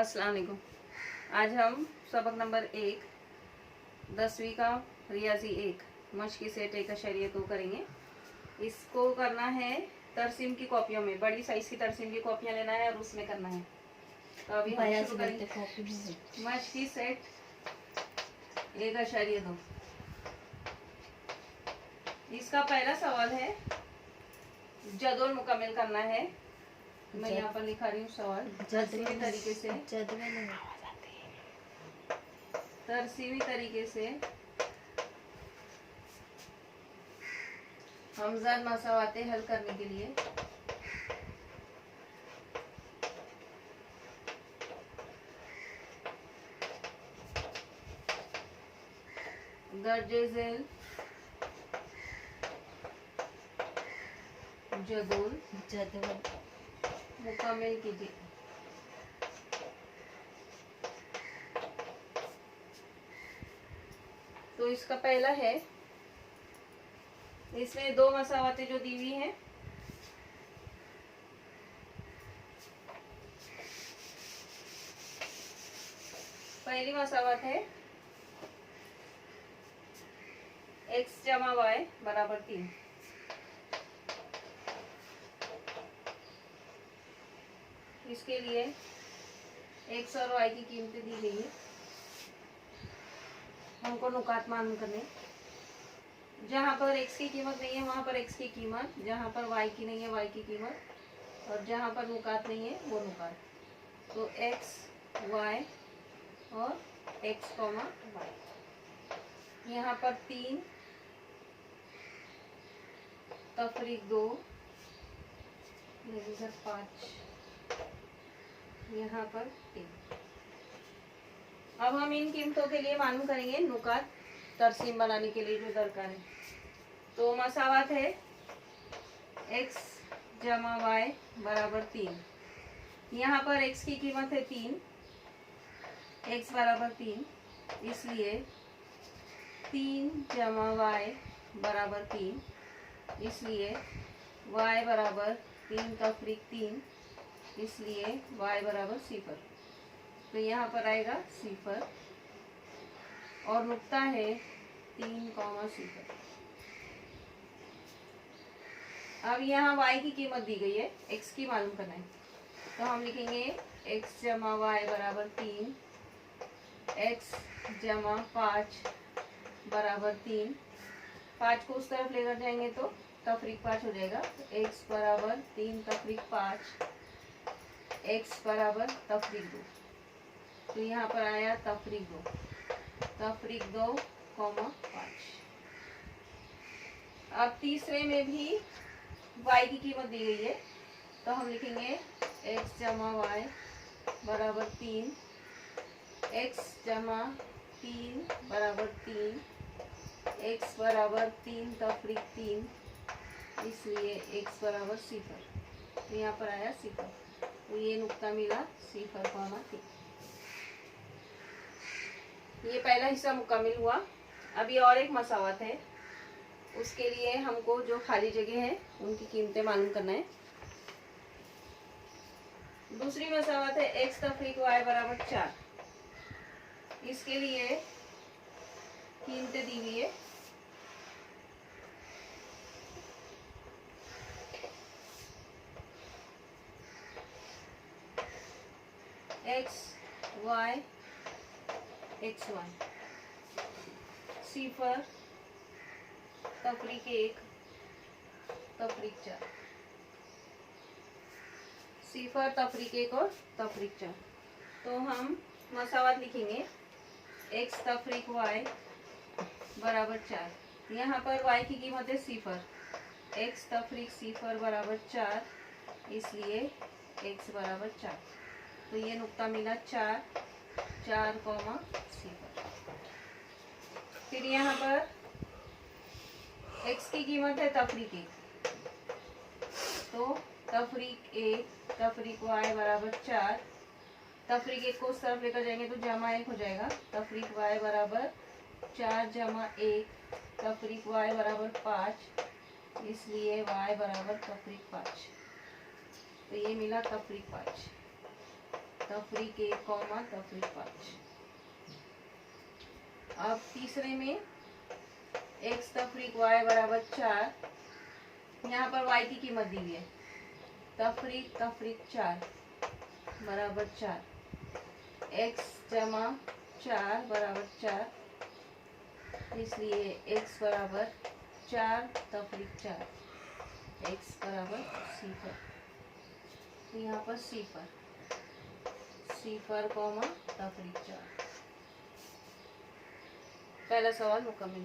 अस्सलाम वालेकुम। आज हम सबक नंबर 1 10वीं का रियाजी 1 मश्क सेट 1 करेंगे। इसको करना है तरसीम की कॉपियों में, बड़ी साइज की तरसीम की कॉपियां लेना है और उसमें करना है। तो अभी हम शुरू करेंगे। मश्क की सेट 1.2। इसका पहला सवाल है जदोल मुकम्मल करना है। मैं यहाँ पर लिखा रही हूँ सवाल तरसीमी तरीके से हमज़द मसावाते हल करने के लिए दर्जे झेल जदोल मुकम्मल कीजिए। तो इसका पहला है, इसमें 2 मसावातें जो दी हुई हैं, पहली मसावत है x जमा y बराबर 3। इसके लिए x और y की कीमतें दी गई है, हमको नुकात मालूम करने। जहाँ पर x की कीमत नहीं है वहाँ पर x की कीमत, जहाँ पर y की नहीं है y की कीमत, और जहाँ पर नुकात नहीं है वो नुकात। तो x y और x y। यहाँ पर 3 तफरीक 2 इधर 5, यहाँ पर 3। अब हम इन कीमतों के लिए मालूम करेंगे नुकात तरसीम बनाने के लिए जो दरकार है। तो मसावत है x जमा y बराबर 3। यहाँ पर x की कीमत है 3, x बराबर 3, इसलिए 3 जमा y बराबर 3, इसलिए y बराबर 3 तफरीक 3, इसलिए y बराबर 0। तो यहाँ पर आएगा 0 और नुक्ता है 3,0। अब यहाँ y की कीमत दी गई है, x की मालूम करना है। तो हम लिखेंगे x जमा y बराबर 3, x जमा 5 बराबर 3। 5 को उस तरफ लेकर जाएंगे तो तफरीक 5 हो जाएगा। x बराबर 3 तफरीक 5, x बराबर तफरीक 2। तो यहाँ पर आया तफरीक 2, 5। अब तीसरे में भी y की कीमत दी गई है, तो हम लिखेंगे x जमा y बराबर 3, x जमा 3 बराबर 3, x बराबर 3 तफरीक 3, इसलिए x बराबर 0। तो यहाँ पर आया 0। तो ये नुक्ता मिला 0,3। ये पहला हिस्सा मुकम्मल हुआ। अभी और एक मसावत है, उसके लिए हमको जो खाली जगह है उनकी कीमतें मालूम करना है। दूसरी मसावत है x तफरीक y बराबर 4। इसके लिए कीमतें दी हुई है। x y 0 तफरीक 1 तफरीक 4, 0 तफरीक 1 और तफरीक 4। तो हम मसावत लिखेंगे x तफरीक y बराबर 4। यहाँ पर y की कीमत है 0, x तफरीक 0 बराबर 4, इसलिए x बराबर 4। तो ये नुक्ता मिला 4,0। फिर यहाँ पर x की कीमत है तफरीक 1, तो तफरीक 1 तफरीक y बराबर 4। तफरीक 1 को उस तरफ लेकर जाएंगे तो जमा 1 हो जाएगा। तफरीक y बराबर 4 जमा 1 तफरीक y बराबर 5, इसलिए y बराबर तफरीक 5। तो ये मिला तफरीक 5। तफरीक 1 कॉमा तफरीक 5। अब तीसरे में x तफरीक y बराबर 4। यहाँ पर y की कीमत दी हुई है, तफरीक 4 बराबर 4, x जमा 4 बराबर 4, इसलिए x बराबर 4 तफरीक 4, x बराबर सी पर। तो यहाँ पर सी पर कॉमा तफरीक 4। पहला सवाल मुकम्मल।